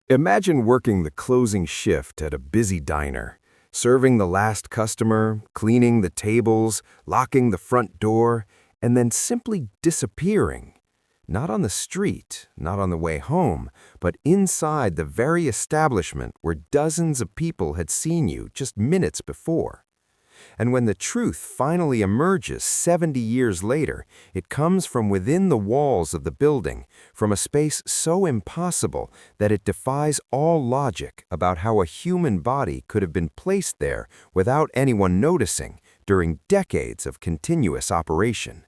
Imagine working the closing shift at a busy diner, serving the last customer, cleaning the tables, locking the front door, and then simply disappearing. Not on the street, not on the way home, but inside the very establishment where dozens of people had seen you just minutes before. And when the truth finally emerges 70 years later, it comes from within the walls of the building, from a space so impossible that it defies all logic about how a human body could have been placed there without anyone noticing during decades of continuous operation.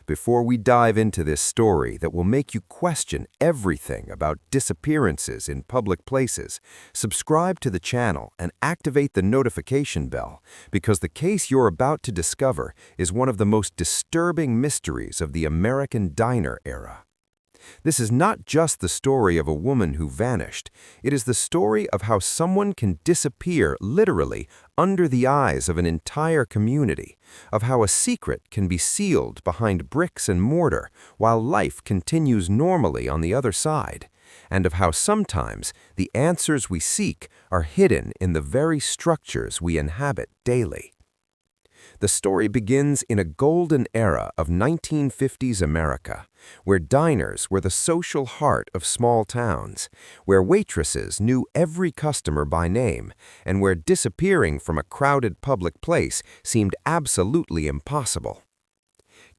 Before we dive into this story that will make you question everything about disappearances in public places, subscribe to the channel and activate the notification bell because the case you're about to discover is one of the most disturbing mysteries of the American diner era. This is not just the story of a woman who vanished. It is the story of how someone can disappear literally under the eyes of an entire community, of how a secret can be sealed behind bricks and mortar while life continues normally on the other side, and of how sometimes the answers we seek are hidden in the very structures we inhabit daily. The story begins in a golden era of 1950s America, where diners were the social heart of small towns, where waitresses knew every customer by name, and where disappearing from a crowded public place seemed absolutely impossible.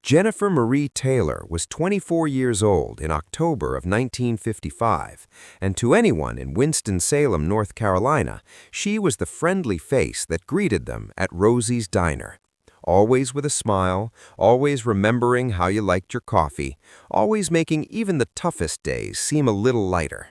Jennifer Marie Taylor was 24 years old in October of 1955, and to anyone in Winston-Salem, North Carolina, she was the friendly face that greeted them at Rosie's Diner. Always with a smile, always remembering how you liked your coffee, always making even the toughest days seem a little lighter.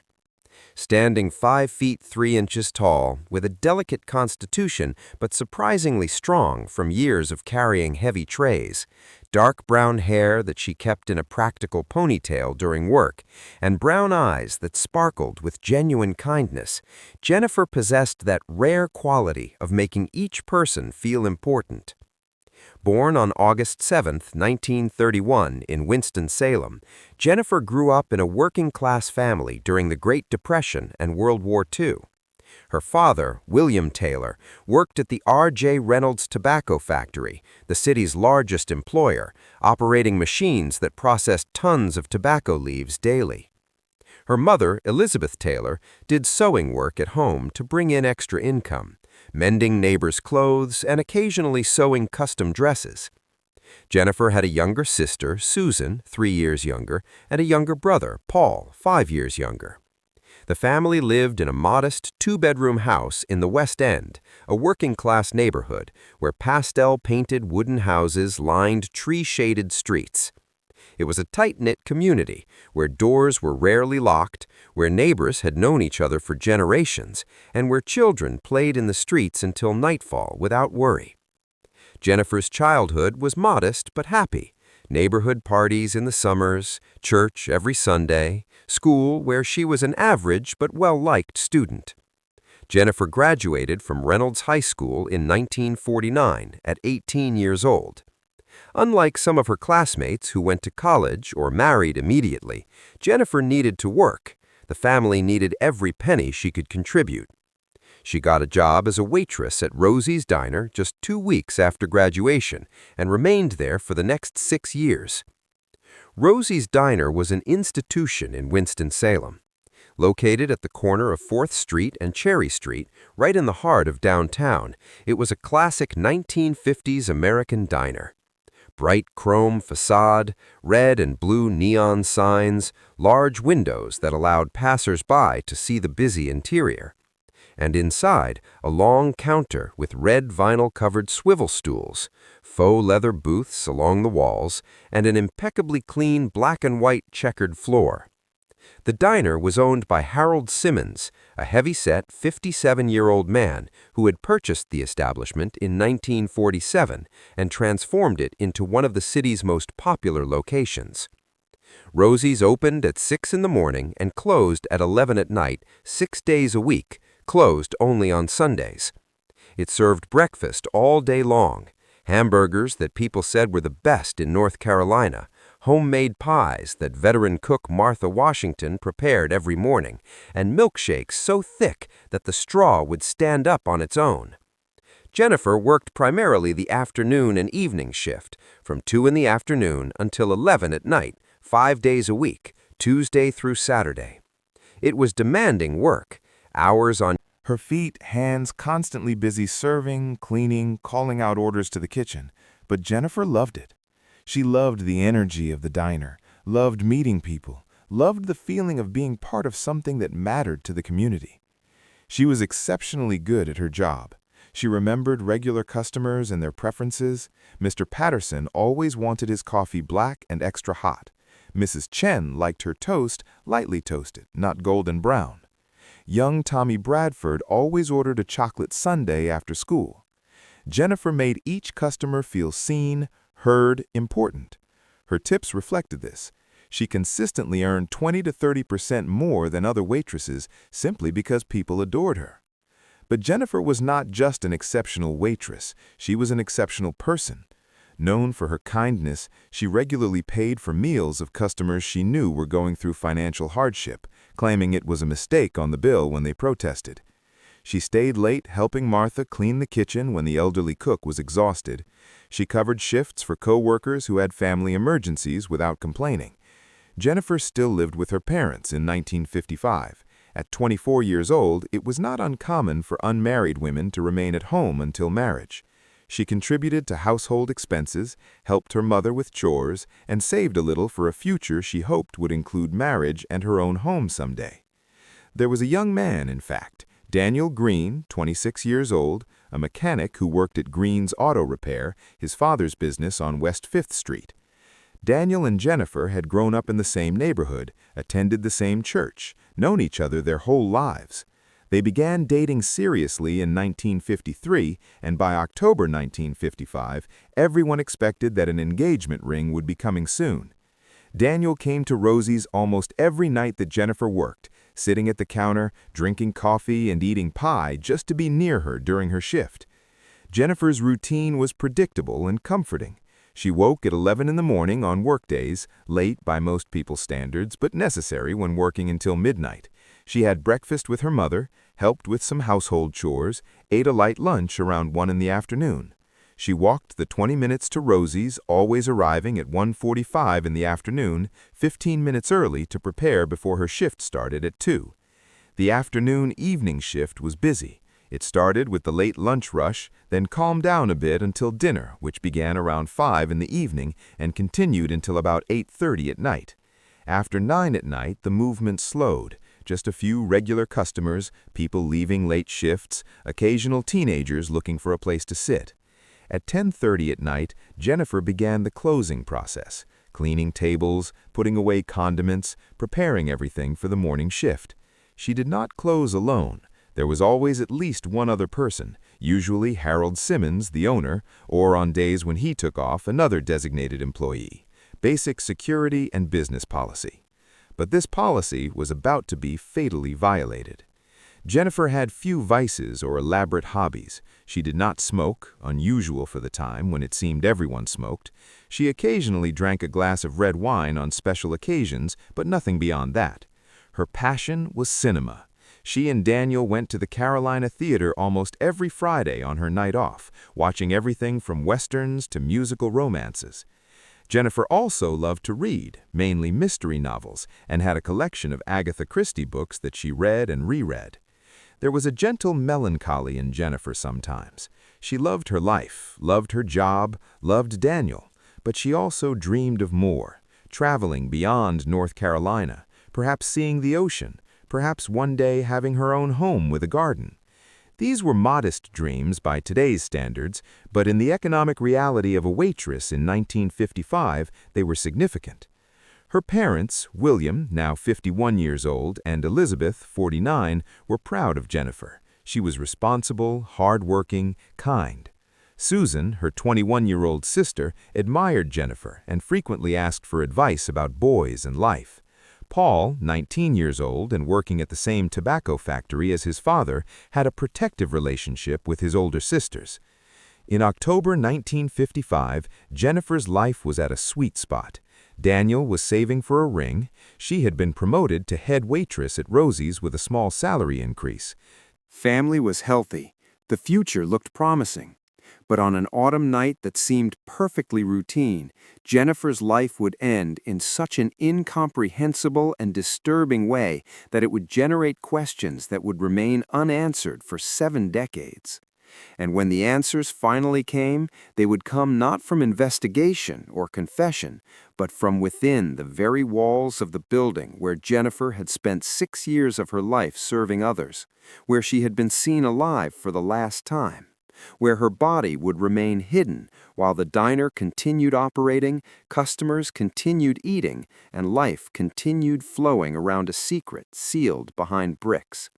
Standing 5 feet 3 inches tall, with a delicate constitution but surprisingly strong from years of carrying heavy trays, dark brown hair that she kept in a practical ponytail during work, and brown eyes that sparkled with genuine kindness, Jennifer possessed that rare quality of making each person feel important. Born on August 7, 1931, in Winston-Salem, Jennifer grew up in a working-class family during the Great Depression and World War II. Her father, William Taylor, worked at the R.J. Reynolds Tobacco Factory, the city's largest employer, operating machines that processed tons of tobacco leaves daily. Her mother, Elizabeth Taylor, did sewing work at home to bring in extra income, mending neighbors' clothes and occasionally sewing custom dresses. Jennifer had a younger sister, Susan, 3 years younger, and a younger brother, Paul, 5 years younger. The family lived in a modest 2-bedroom house in the West End, a working-class neighborhood where pastel-painted wooden houses lined tree-shaded streets. It was a tight-knit community where doors were rarely locked, where neighbors had known each other for generations, and where children played in the streets until nightfall without worry. Jennifer's childhood was modest but happy. Neighborhood parties in the summers, church every Sunday, school where she was an average but well-liked student. Jennifer graduated from Reynolds High School in 1949 at 18 years old. Unlike some of her classmates who went to college or married immediately, Jennifer needed to work. The family needed every penny she could contribute. She got a job as a waitress at Rosie's Diner just 2 weeks after graduation and remained there for the next 6 years. Rosie's Diner was an institution in Winston-Salem. Located at the corner of 4th Street and Cherry Street, right in the heart of downtown, it was a classic 1950s American diner. Bright chrome facade, red and blue neon signs, large windows that allowed passers-by to see the busy interior. And inside, a long counter with red vinyl-covered swivel stools, faux leather booths along the walls, and an impeccably clean black and white checkered floor. The diner was owned by Harold Simmons, a heavy-set 57-year-old man who had purchased the establishment in 1947 and transformed it into one of the city's most popular locations. Rosie's opened at 6 in the morning and closed at 11 at night, 6 days a week, closed only on Sundays. It served breakfast all day long, hamburgers that people said were the best in North Carolina, homemade pies that veteran cook Martha Washington prepared every morning, and milkshakes so thick that the straw would stand up on its own. Jennifer worked primarily the afternoon and evening shift, from 2 in the afternoon until 11 at night, 5 days a week, Tuesday through Saturday. It was demanding work, hours on Her feet, hands constantly busy serving, cleaning, calling out orders to the kitchen. But Jennifer loved it. She loved the energy of the diner, loved meeting people, loved the feeling of being part of something that mattered to the community. She was exceptionally good at her job. She remembered regular customers and their preferences. Mr. Patterson always wanted his coffee black and extra hot. Mrs. Chen liked her toast lightly toasted, not golden brown. Young Tommy Bradford always ordered a chocolate sundae after school. Jennifer made each customer feel seen, heard, important. Her tips reflected this. She consistently earned 20 to 30% more than other waitresses simply because people adored her. But Jennifer was not just an exceptional waitress, she was an exceptional person. Known for her kindness, she regularly paid for meals of customers she knew were going through financial hardship, claiming it was a mistake on the bill when they protested. She stayed late helping Martha clean the kitchen when the elderly cook was exhausted. She covered shifts for co-workers who had family emergencies without complaining. Jennifer still lived with her parents in 1955. At 24 years old, it was not uncommon for unmarried women to remain at home until marriage. She contributed to household expenses, helped her mother with chores, and saved a little for a future she hoped would include marriage and her own home someday. There was a young man, in fact, Daniel Green, 26 years old, a mechanic who worked at Green's Auto Repair, his father's business on West 5th Street. Daniel and Jennifer had grown up in the same neighborhood, attended the same church, known each other their whole lives. They began dating seriously in 1953, and by October 1955, everyone expected that an engagement ring would be coming soon. Daniel came to Rosie's almost every night that Jennifer worked, sitting at the counter, drinking coffee and eating pie just to be near her during her shift. Jennifer's routine was predictable and comforting. She woke at 11 in the morning on workdays, late by most people's standards, but necessary when working until midnight. She had breakfast with her mother, helped with some household chores, ate a light lunch around 1 in the afternoon. She walked the 20 minutes to Rosie's, always arriving at 1:45 in the afternoon, 15 minutes early to prepare before her shift started at 2. The afternoon-evening shift was busy. It started with the late lunch rush, then calmed down a bit until dinner, which began around 5 in the evening and continued until about 8:30 at night. After 9 at night, the movement slowed. Just a few regular customers, people leaving late shifts, occasional teenagers looking for a place to sit. At 10:30 at night, Jennifer began the closing process, cleaning tables, putting away condiments, preparing everything for the morning shift. She did not close alone. There was always at least one other person, usually Harold Simmons, the owner, or on days when he took off, another designated employee. Basic security and business policy. But this policy was about to be fatally violated. Jennifer had few vices or elaborate hobbies. She did not smoke, unusual for the time when it seemed everyone smoked. She occasionally drank a glass of red wine on special occasions, but nothing beyond that. Her passion was cinema. She and Daniel went to the Carolina Theater almost every Friday on her night off, watching everything from westerns to musical romances. Jennifer also loved to read, mainly mystery novels, and had a collection of Agatha Christie books that she read and reread. There was a gentle melancholy in Jennifer sometimes. She loved her life, loved her job, loved Daniel, but she also dreamed of more, traveling beyond North Carolina, perhaps seeing the ocean, perhaps one day having her own home with a garden. These were modest dreams by today's standards, but in the economic reality of a waitress in 1955, they were significant. Her parents, William, now 51 years old, and Elizabeth, 49, were proud of Jennifer. She was responsible, hard-working, kind. Susan, her 21-year-old sister, admired Jennifer and frequently asked for advice about boys and life. Paul, 19 years old and working at the same tobacco factory as his father, had a protective relationship with his older sisters. In October 1955, Jennifer's life was at a sweet spot. Daniel was saving for a ring. She had been promoted to head waitress at Rosie's with a small salary increase. Family was healthy. The future looked promising. But on an autumn night that seemed perfectly routine, Jennifer's life would end in such an incomprehensible and disturbing way that it would generate questions that would remain unanswered for 7 decades. And when the answers finally came, they would come not from investigation or confession, but from within the very walls of the building where Jennifer had spent 6 years of her life serving others, where she had been seen alive for the last time, where her body would remain hidden while the diner continued operating, customers continued eating, and life continued flowing around a secret sealed behind bricks.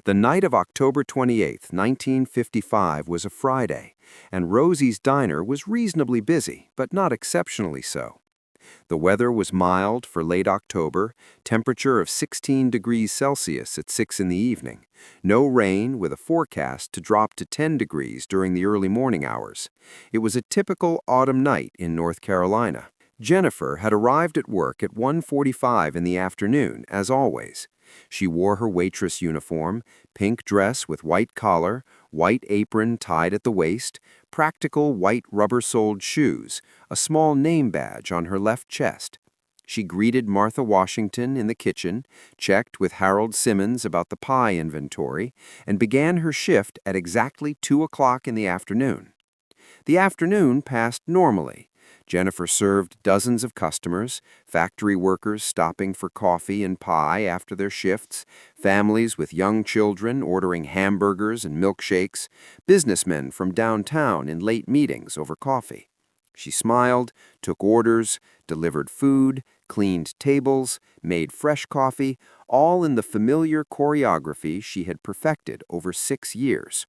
The night of October 28, 1955 was a Friday, and Rosie's diner was reasonably busy, but not exceptionally so. The weather was mild for late October, temperature of 16 degrees Celsius at 6 in the evening. No rain, with a forecast to drop to 10 degrees during the early morning hours. It was a typical autumn night in North Carolina. Jennifer had arrived at work at 1:45 in the afternoon, as always. She wore her waitress uniform, pink dress with white collar, white apron tied at the waist, practical white rubber-soled shoes, a small name badge on her left chest. She greeted Martha Washington in the kitchen, checked with Harold Simmons about the pie inventory, and began her shift at exactly 2 o'clock in the afternoon. The afternoon passed normally. Jennifer served dozens of customers, factory workers stopping for coffee and pie after their shifts, families with young children ordering hamburgers and milkshakes, businessmen from downtown in late meetings over coffee. She smiled, took orders, delivered food, cleaned tables, made fresh coffee, all in the familiar choreography she had perfected over 6 years.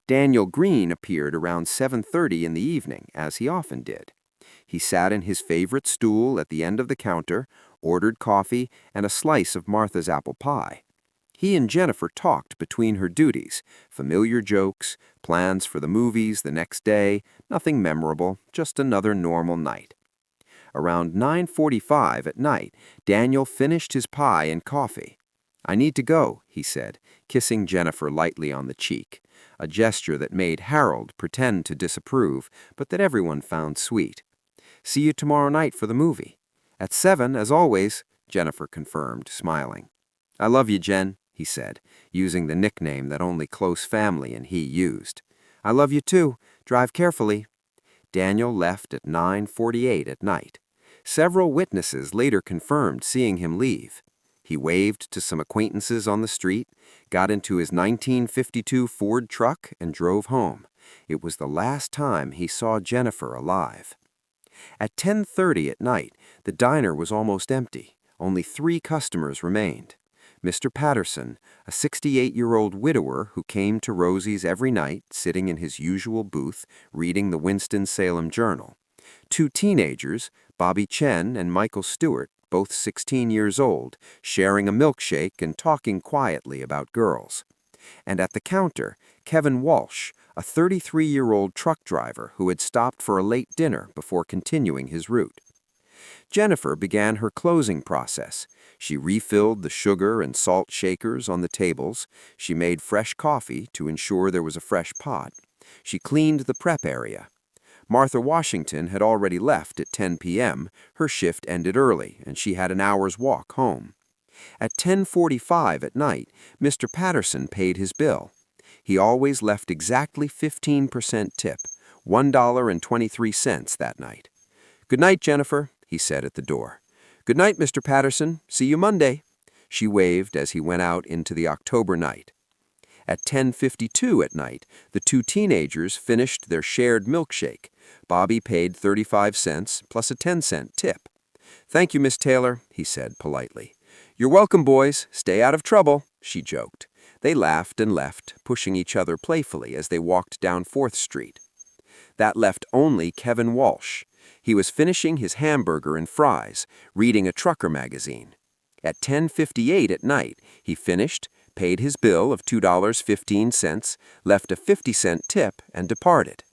Daniel Green appeared around 7:30 in the evening, as he often did. He sat in his favorite stool at the end of the counter, ordered coffee and a slice of Martha's apple pie. He and Jennifer talked between her duties, familiar jokes, plans for the movies the next day, nothing memorable, just another normal night. Around 9:45 at night, Daniel finished his pie and coffee. "I need to go," he said, kissing Jennifer lightly on the cheek, a gesture that made Harold pretend to disapprove, but that everyone found sweet. "See you tomorrow night for the movie." "At 7, as always," Jennifer confirmed, smiling. "I love you, Jen," he said, using the nickname that only close family and he used. "I love you too. Drive carefully." Daniel left at 9:48 at night. Several witnesses later confirmed seeing him leave. He waved to some acquaintances on the street, got into his 1952 Ford truck, and drove home. It was the last time he saw Jennifer alive. At 10:30 at night, the diner was almost empty. Only 3 customers remained. Mr. Patterson, a 68-year-old widower who came to Rosie's every night, sitting in his usual booth, reading the Winston-Salem Journal. 2 teenagers, Bobby Chen and Michael Stewart, both 16 years old, sharing a milkshake and talking quietly about girls. And at the counter, Kevin Walsh, a 33-year-old truck driver who had stopped for a late dinner before continuing his route. Jennifer began her closing process. She refilled the sugar and salt shakers on the tables. She made fresh coffee to ensure there was a fresh pot. She cleaned the prep area. Martha Washington had already left at 10 p.m. Her shift ended early, and she had an hour's walk home. At 10:45 at night, Mr. Patterson paid his bill. He always left exactly 15% tip, $1.23 that night. "Good night, Jennifer," he said at the door. "Good night, Mr. Patterson. See you Monday." She waved as he went out into the October night. At 10:52 at night, the 2 teenagers finished their shared milkshake. Bobby paid 35 cents plus a 10-cent tip. "Thank you, Miss Taylor," he said politely. "You're welcome, boys. Stay out of trouble," she joked. They laughed and left, pushing each other playfully as they walked down 4th Street. That left only Kevin Walsh. He was finishing his hamburger and fries, reading a trucker magazine. At 10:58 at night, he finished, paid his bill of $2.15, left a 50-cent tip, and departed.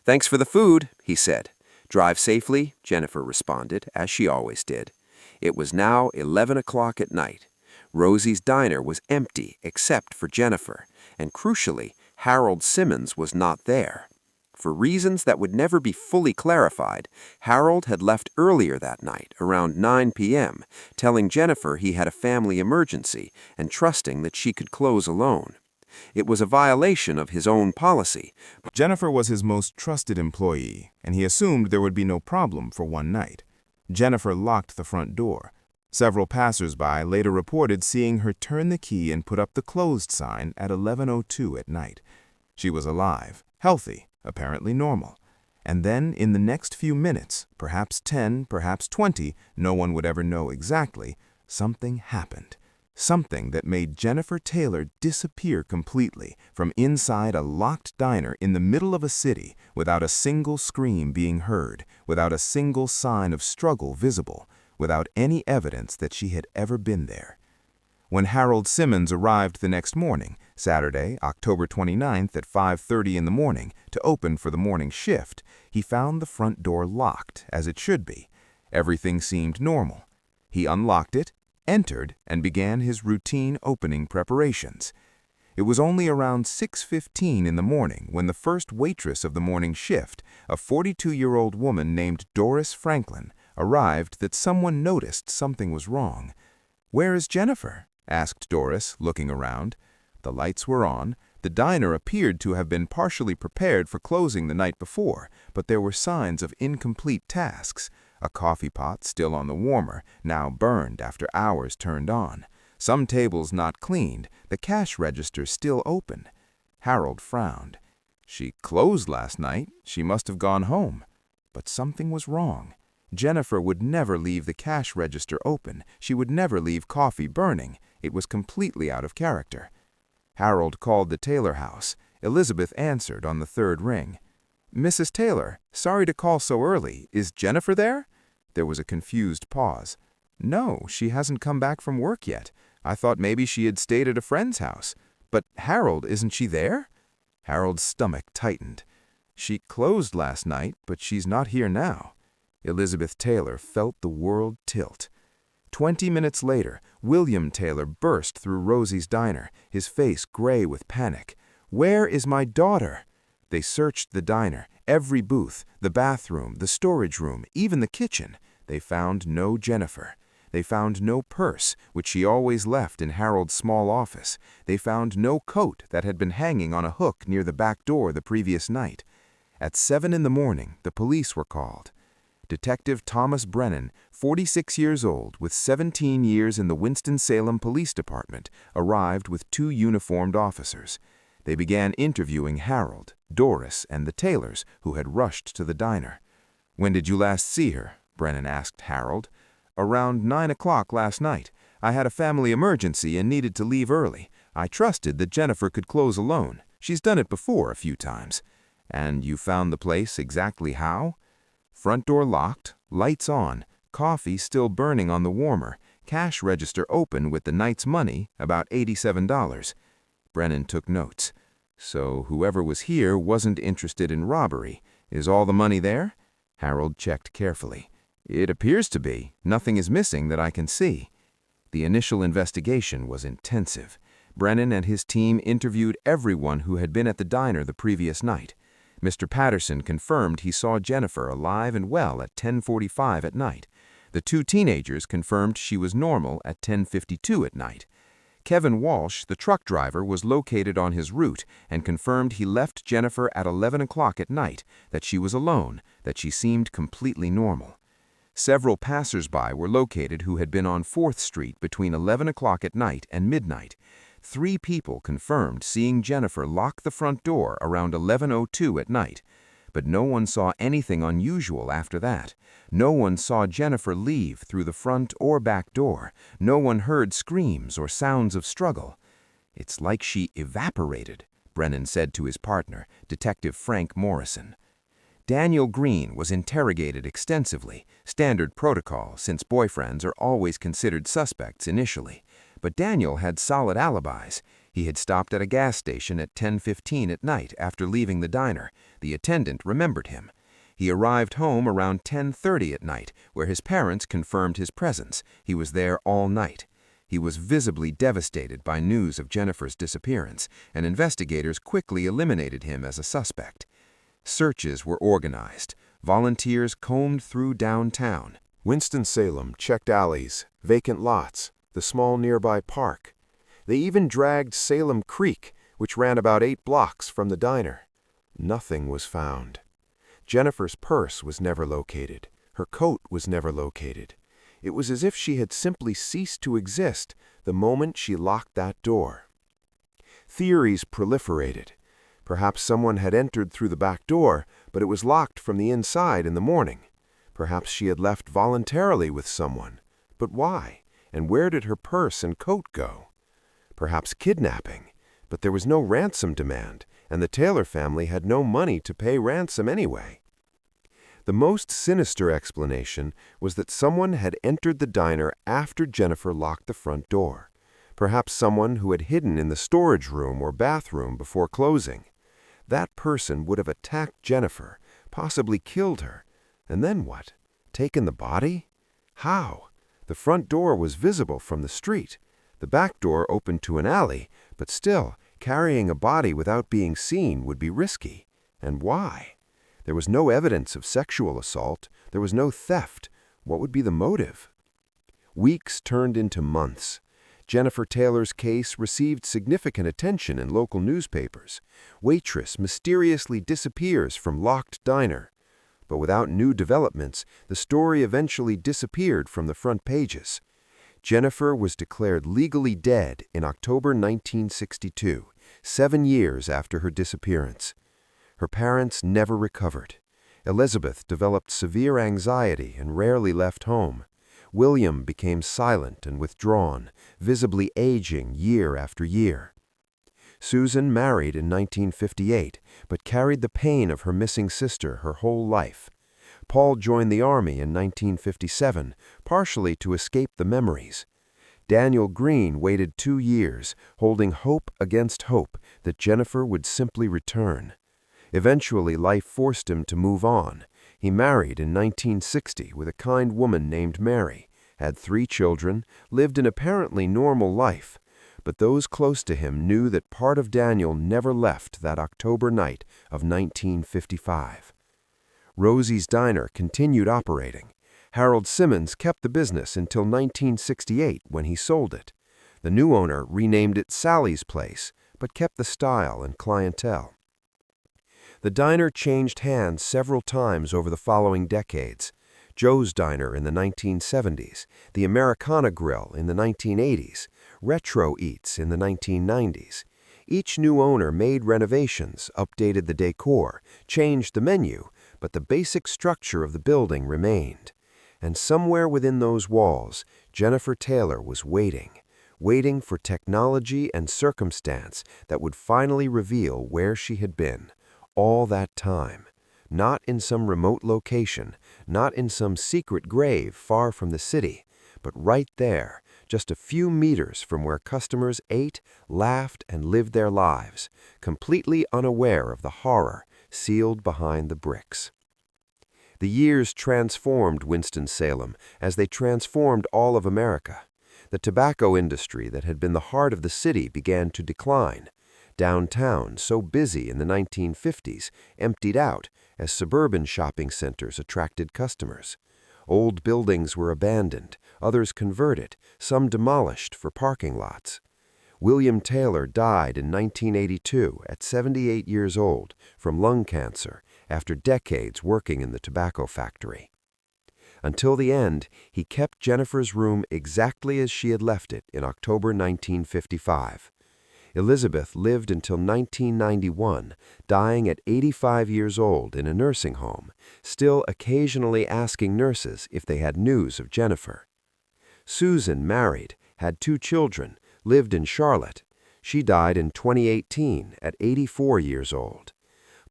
"Thanks for the food," he said. "Drive safely," Jennifer responded, as she always did. It was now 11 o'clock at night. Rosie's diner was empty except for Jennifer, and crucially, Harold Simmons was not there. For reasons that would never be fully clarified, Harold had left earlier that night, around 9 p.m., telling Jennifer he had a family emergency and trusting that she could close alone. It was a violation of his own policy. Jennifer was his most trusted employee, and he assumed there would be no problem for one night. Jennifer locked the front door. Several passers-by later reported seeing her turn the key and put up the closed sign at 11:02 at night. She was alive, healthy, apparently normal. And then, in the next few minutes, perhaps 10, perhaps 20, no one would ever know exactly, something happened. Something that made Jennifer Taylor disappear completely from inside a locked diner in the middle of a city without a single scream being heard, without a single sign of struggle visible, without any evidence that she had ever been there. When Harold Simmons arrived the next morning, Saturday, October 29th at 5:30 in the morning, to open for the morning shift, he found the front door locked, as it should be. Everything seemed normal. He unlocked it, entered, and began his routine opening preparations. It was only around 6:15 in the morning when the first waitress of the morning shift, a 42-year-old woman named Doris Franklin, arrived that someone noticed something was wrong. "Where is Jennifer?" asked Doris, looking around. The lights were on. The diner appeared to have been partially prepared for closing the night before, but there were signs of incomplete tasks. A coffee pot still on the warmer, now burned after hours turned on. Some tables not cleaned, the cash register still open. Harold frowned. She closed last night. She must have gone home. But something was wrong. Jennifer would never leave the cash register open. She would never leave coffee burning. It was completely out of character. Harold called the Taylor house. Elizabeth answered on the third ring. "Mrs. Taylor, sorry to call so early. Is Jennifer there?" There was a confused pause. "No, she hasn't come back from work yet. I thought maybe she had stayed at a friend's house. But Harold, isn't she there?" Harold's stomach tightened. "She closed last night, but she's not here now." Elizabeth Taylor felt the world tilt. 20 minutes later, William Taylor burst through Rosie's diner, his face gray with panic. "Where is my daughter?" They searched the diner, every booth, the bathroom, the storage room, even the kitchen. They found no Jennifer. They found no purse, which she always left in Harold's small office. They found no coat that had been hanging on a hook near the back door the previous night. At 7 in the morning, the police were called. Detective Thomas Brennan, 46 years old, with 17 years in the Winston-Salem Police Department, arrived with 2 uniformed officers. They began interviewing Harold, Doris, and the Taylors, who had rushed to the diner. "When did you last see her?" Brennan asked Harold. "Around 9 o'clock last night. I had a family emergency and needed to leave early. I trusted that Jennifer could close alone. She's done it before a few times." "And you found the place exactly how?" "Front door locked, lights on, coffee still burning on the warmer, cash register open with the night's money, about $87. Brennan took notes. "So whoever was here wasn't interested in robbery. Is all the money there?" Harold checked carefully. "It appears to be. Nothing is missing that I can see." The initial investigation was intensive. Brennan and his team interviewed everyone who had been at the diner the previous night. Mr. Patterson confirmed he saw Jennifer alive and well at 10:45 at night. The 2 teenagers confirmed she was normal at 10:52 at night. Kevin Walsh, the truck driver, was located on his route and confirmed he left Jennifer at 11 o'clock at night, that she was alone, that she seemed completely normal. Several passers-by were located who had been on 4th Street between 11 o'clock at night and midnight. 3 people confirmed seeing Jennifer lock the front door around 11:02 at night. But no one saw anything unusual after that. No one saw Jennifer leave through the front or back door. No one heard screams or sounds of struggle. "It's like she evaporated," Brennan said to his partner, Detective Frank Morrison. Daniel Green was interrogated extensively, standard protocol since boyfriends are always considered suspects initially. But Daniel had solid alibis. He had stopped at a gas station at 10:15 at night after leaving the diner. The attendant remembered him. He arrived home around 10:30 at night, where his parents confirmed his presence. He was there all night. He was visibly devastated by news of Jennifer's disappearance, and investigators quickly eliminated him as a suspect. Searches were organized. Volunteers combed through downtown. Winston-Salem checked alleys, vacant lots, the small nearby park. They even dragged Salem Creek, which ran about 8 blocks from the diner. Nothing was found. Jennifer's purse was never located. Her coat was never located. It was as if she had simply ceased to exist the moment she locked that door. Theories proliferated. Perhaps someone had entered through the back door, but it was locked from the inside in the morning. Perhaps she had left voluntarily with someone. But why? And where did her purse and coat go? Perhaps kidnapping. But there was no ransom demand, and the Taylor family had no money to pay ransom anyway. The most sinister explanation was that someone had entered the diner after Jennifer locked the front door. Perhaps someone who had hidden in the storage room or bathroom before closing. That person would have attacked Jennifer, possibly killed her. And then what? Taken the body? How? The front door was visible from the street. The back door opened to an alley, but still, carrying a body without being seen would be risky. And why? There was no evidence of sexual assault. There was no theft. What would be the motive? Weeks turned into months. Jennifer Taylor's case received significant attention in local newspapers. Waitress mysteriously disappears from locked diner. But without new developments, the story eventually disappeared from the front pages. Jennifer was declared legally dead in October 1962, 7 years after her disappearance. Her parents never recovered. Elizabeth developed severe anxiety and rarely left home. William became silent and withdrawn, visibly aging year after year. Susan married in 1958, but carried the pain of her missing sister her whole life. Paul joined the Army in 1957, partially to escape the memories. Daniel Green waited 2 years, holding hope against hope that Jennifer would simply return. Eventually, life forced him to move on. He married in 1960 with a kind woman named Mary, had 3 children, lived an apparently normal life. But those close to him knew that part of Daniel never left that October night of 1955. Rosie's Diner continued operating. Harold Simmons kept the business until 1968 when he sold it. The new owner renamed it Sally's Place, but kept the style and clientele. The diner changed hands several times over the following decades. Joe's Diner in the 1970s, the Americana Grill in the 1980s, Retro Eats in the 1990s. Each new owner made renovations, updated the decor, changed the menu, but the basic structure of the building remained. And somewhere within those walls, Jennifer Taylor was waiting for technology and circumstance that would finally reveal where she had been all that time. Not in some remote location, not in some secret grave far from the city, but right there, just a few meters from where customers ate, laughed, and lived their lives, completely unaware of the horror sealed behind the bricks. The years transformed Winston-Salem as they transformed all of America. The tobacco industry that had been the heart of the city began to decline. Downtown, so busy in the 1950s, emptied out as suburban shopping centers attracted customers. Old buildings were abandoned, others converted, some demolished for parking lots. William Taylor died in 1982 at 78 years old from lung cancer after decades working in the tobacco factory. Until the end, he kept Jennifer's room exactly as she had left it in October 1955. Elizabeth lived until 1991, dying at 85 years old in a nursing home, still occasionally asking nurses if they had news of Jennifer. Susan married, had 2 children, lived in Charlotte. She died in 2018 at 84 years old.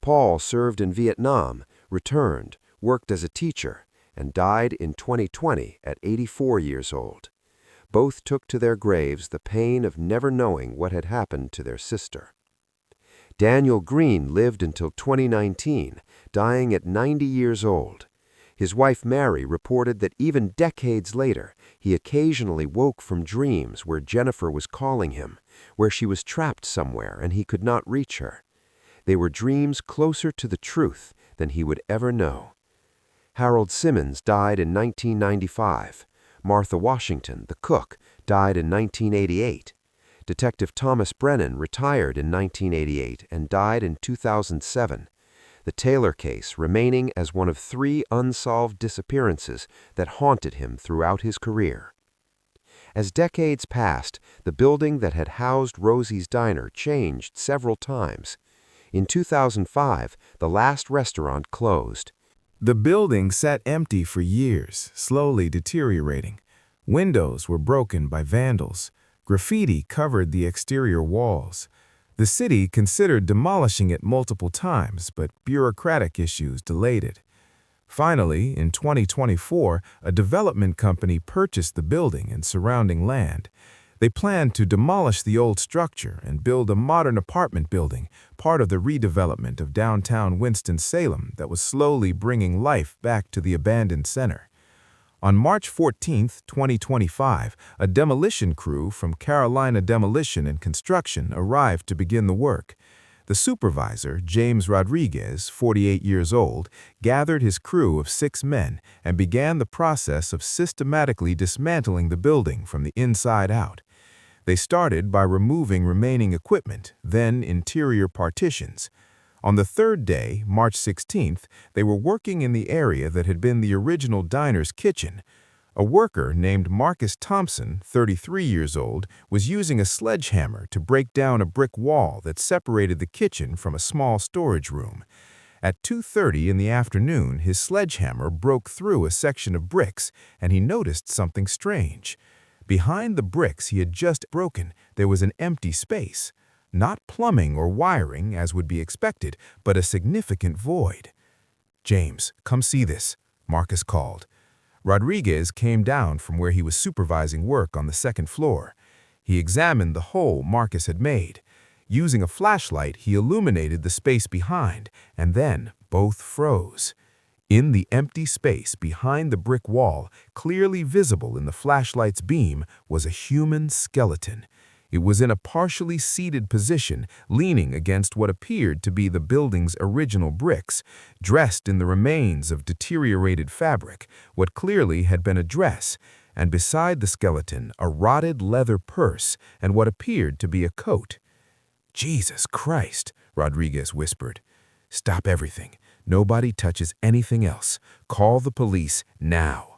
Paul served in Vietnam, returned, worked as a teacher, and died in 2020 at 84 years old. Both took to their graves the pain of never knowing what had happened to their sister. Daniel Green lived until 2019, dying at 90 years old. His wife Mary reported that even decades later, he occasionally woke from dreams where Jennifer was calling him, where she was trapped somewhere and he could not reach her. They were dreams closer to the truth than he would ever know. Harold Simmons died in 1995. Martha Washington, the cook, died in 1988. Detective Thomas Brennan retired in 1988 and died in 2007. The Taylor case remaining as one of 3 unsolved disappearances that haunted him throughout his career. As decades passed, the building that had housed Rosie's Diner changed several times. In 2005, the last restaurant closed. The building sat empty for years, slowly deteriorating. Windows were broken by vandals. Graffiti covered the exterior walls. The city considered demolishing it multiple times, but bureaucratic issues delayed it. Finally, in 2024, a development company purchased the building and surrounding land. They planned to demolish the old structure and build a modern apartment building, part of the redevelopment of downtown Winston-Salem that was slowly bringing life back to the abandoned center. On March 14, 2025, a demolition crew from Carolina Demolition and Construction arrived to begin the work. The supervisor, James Rodriguez, 48 years old, gathered his crew of 6 men and began the process of systematically dismantling the building from the inside out. They started by removing remaining equipment, then interior partitions. On the 3rd day, March 16th, they were working in the area that had been the original diner's kitchen. A worker named Marcus Thompson, 33 years old, was using a sledgehammer to break down a brick wall that separated the kitchen from a small storage room. At 2:30 in the afternoon, his sledgehammer broke through a section of bricks, and he noticed something strange. Behind the bricks he had just broken, there was an empty space. Not plumbing or wiring, as would be expected, but a significant void. "James, come see this," Marcus called. Rodriguez came down from where he was supervising work on the 2nd floor. He examined the hole Marcus had made. Using a flashlight, he illuminated the space behind, and then both froze. In the empty space behind the brick wall, clearly visible in the flashlight's beam, was a human skeleton. It was in a partially seated position, leaning against what appeared to be the building's original bricks, dressed in the remains of deteriorated fabric, what clearly had been a dress, and beside the skeleton a rotted leather purse and what appeared to be a coat. "Jesus Christ," Rodriguez whispered. "Stop everything. Nobody touches anything else. Call the police now."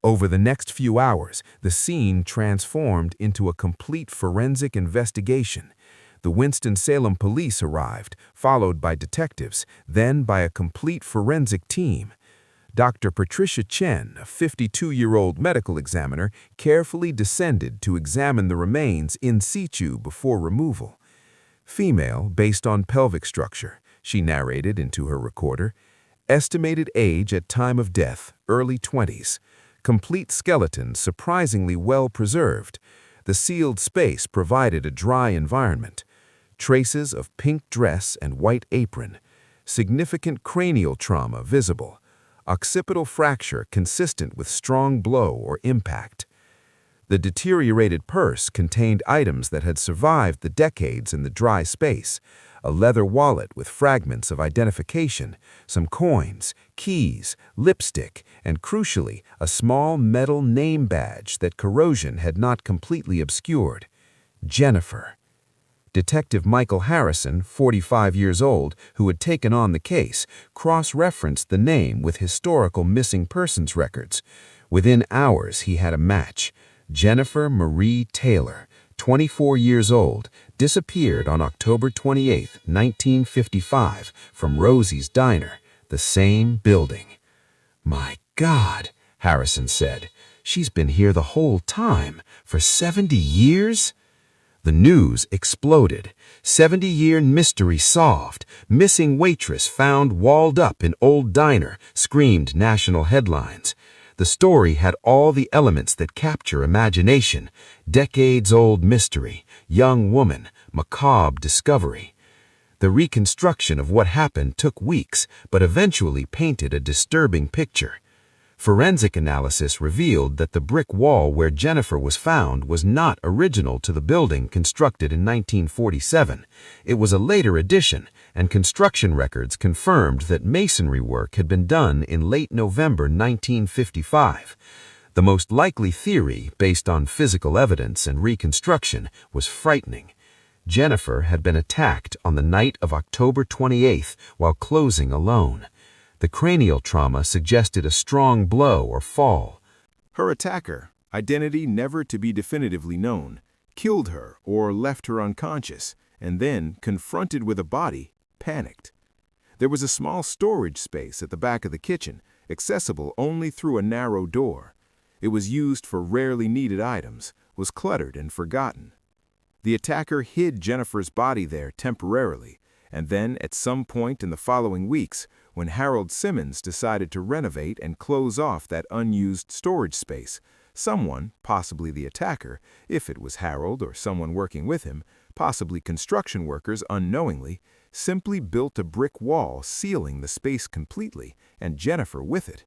Over the next few hours, the scene transformed into a complete forensic investigation. The Winston-Salem police arrived, followed by detectives, then by a complete forensic team. Dr. Patricia Chen, a 52-year-old medical examiner, carefully descended to examine the remains in situ before removal. "Female, based on pelvic structure," she narrated into her recorder. "Estimated age at time of death, early 20s. Complete skeleton surprisingly well preserved. The sealed space provided a dry environment. Traces of pink dress and white apron. Significant cranial trauma visible. Occipital fracture consistent with strong blow or impact. The deteriorated purse contained items that had survived the decades in the dry space. A leather wallet with fragments of identification, some coins, keys, lipstick, and crucially, a small metal name badge that corrosion had not completely obscured. Jennifer. Detective Michael Harrison, 45 years old, who had taken on the case, cross-referenced the name with historical missing persons records. Within hours, he had a match. Jennifer Marie Taylor, 24 years old, disappeared on October 28, 1955, from Rosie's Diner, the same building. "My God," Harrison said. "She's been here the whole time, for 70 years?" The news exploded. 70-year mystery solved. Missing waitress found walled up in old diner, screamed national headlines. The story had all the elements that capture imagination. Decades-old mystery, young woman, macabre discovery. The reconstruction of what happened took weeks, but eventually painted a disturbing picture. Forensic analysis revealed that the brick wall where Jennifer was found was not original to the building constructed in 1947. It was a later addition, and construction records confirmed that masonry work had been done in late November 1955. The most likely theory, based on physical evidence and reconstruction, was frightening. Jennifer had been attacked on the night of October 28th while closing alone. The cranial trauma suggested a strong blow or fall. Her attacker, identity never to be definitively known, killed her or left her unconscious, and then, confronted with a body, panicked. There was a small storage space at the back of the kitchen, accessible only through a narrow door. It was used for rarely needed items, was cluttered and forgotten. The attacker hid Jennifer's body there temporarily, and then, at some point in the following weeks, when Harold Simmons decided to renovate and close off that unused storage space, someone, possibly the attacker, if it was Harold or someone working with him, possibly construction workers unknowingly, simply built a brick wall sealing the space completely, and Jennifer with it.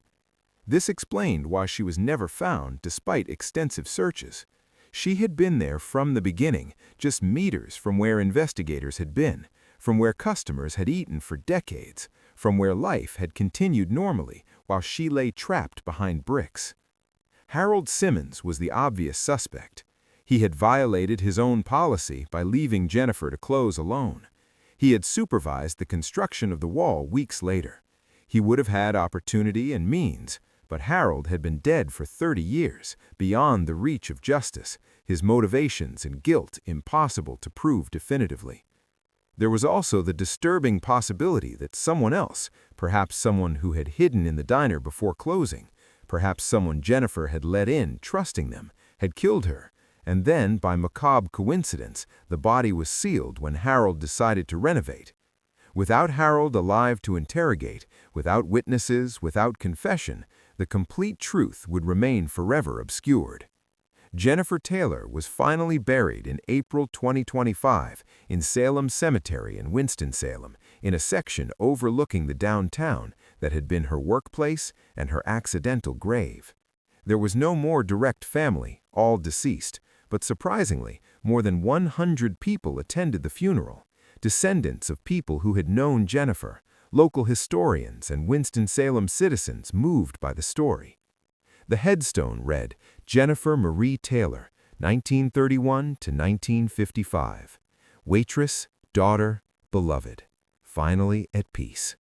This explained why she was never found despite extensive searches. She had been there from the beginning, just meters from where investigators had been, from where customers had eaten for decades, from where life had continued normally while she lay trapped behind bricks. Harold Simmons was the obvious suspect. He had violated his own policy by leaving Jennifer to close alone. He had supervised the construction of the wall weeks later. He would have had opportunity and means, but Harold had been dead for 30 years, beyond the reach of justice, his motivations and guilt impossible to prove definitively. There was also the disturbing possibility that someone else, perhaps someone who had hidden in the diner before closing, perhaps someone Jennifer had let in, trusting them, had killed her, and then, by macabre coincidence, the body was sealed when Harold decided to renovate. Without Harold alive to interrogate, without witnesses, without confession, the complete truth would remain forever obscured. Jennifer Taylor was finally buried in April 2025 in Salem Cemetery in Winston-Salem, in a section overlooking the downtown that had been her workplace and her accidental grave. There was no more direct family, all deceased, but surprisingly, more than 100 people attended the funeral, descendants of people who had known Jennifer, local historians and Winston-Salem citizens moved by the story. The headstone read, Jennifer Marie Taylor, 1931 to 1955. Waitress, daughter, beloved, finally at peace.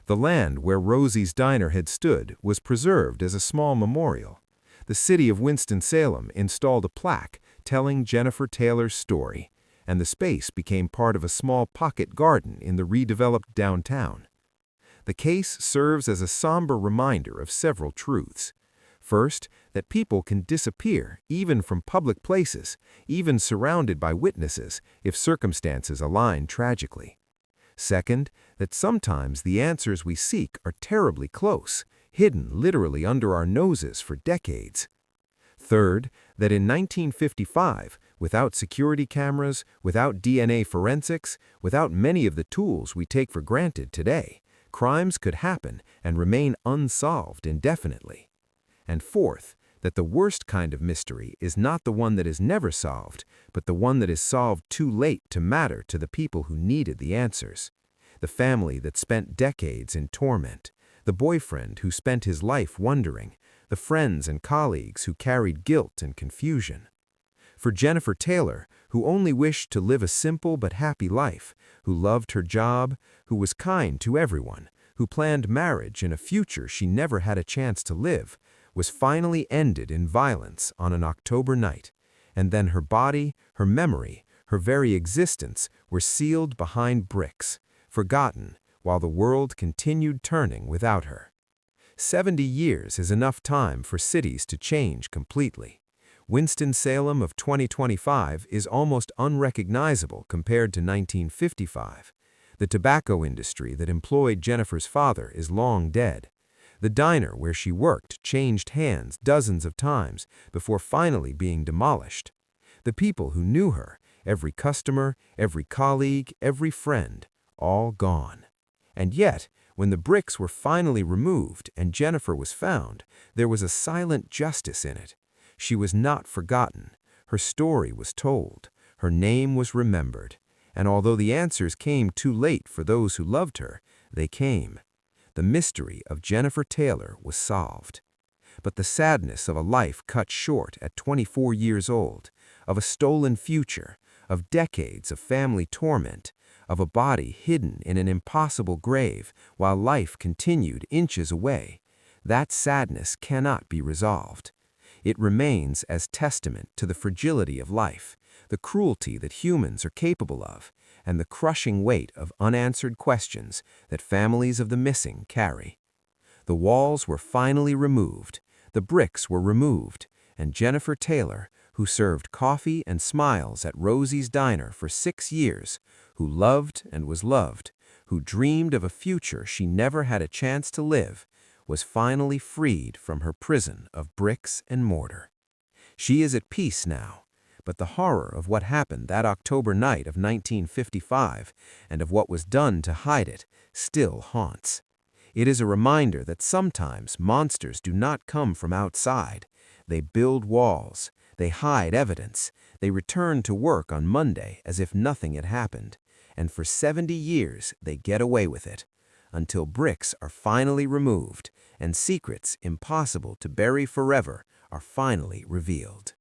The land where Rosie's Diner had stood was preserved as a small memorial. The city of Winston-Salem installed a plaque telling Jennifer Taylor's story, and the space became part of a small pocket garden in the redeveloped downtown. The case serves as a somber reminder of several truths. First, that people can disappear even from public places, even surrounded by witnesses, if circumstances align tragically. Second, that sometimes the answers we seek are terribly close, hidden literally under our noses for decades. Third, that in 1955, without security cameras, without DNA forensics, without many of the tools we take for granted today, crimes could happen and remain unsolved indefinitely. And fourth, that the worst kind of mystery is not the one that is never solved, but the one that is solved too late to matter to the people who needed the answers. The family that spent decades in torment, the boyfriend who spent his life wondering, the friends and colleagues who carried guilt and confusion. For Jennifer Taylor, who only wished to live a simple but happy life, who loved her job, who was kind to everyone, who planned marriage and a future she never had a chance to live, was finally ended in violence on an October night, and then her body, her memory, her very existence were sealed behind bricks, forgotten, while the world continued turning without her. 70 years is enough time for cities to change completely. Winston-Salem of 2025 is almost unrecognizable compared to 1955. The tobacco industry that employed Jennifer's father is long dead. The diner where she worked changed hands dozens of times before finally being demolished. The people who knew her, Every customer, every colleague, every friend, all gone. And yet, when the bricks were finally removed and Jennifer was found, there was a silent justice in it. She was not forgotten. Her story was told. Her name was remembered. And although the answers came too late for those who loved her, they came. The mystery of Jennifer Taylor was solved. But the sadness of a life cut short at 24 years old, of a stolen future, of decades of family torment, of a body hidden in an impossible grave while life continued inches away, that sadness cannot be resolved. It remains as testament to the fragility of life, the cruelty that humans are capable of, and the crushing weight of unanswered questions that families of the missing carry. The walls were finally removed, the bricks were removed, and Jennifer Taylor, who served coffee and smiles at Rosie's Diner for 6 years, who loved and was loved, who dreamed of a future she never had a chance to live, was finally freed from her prison of bricks and mortar. She is at peace now, but the horror of what happened that October night of 1955 and of what was done to hide it still haunts. It is a reminder that sometimes monsters do not come from outside. They build walls, they hide evidence, they return to work on Monday as if nothing had happened, and for 70 years they get away with it, until bricks are finally removed and secrets impossible to bury forever are finally revealed.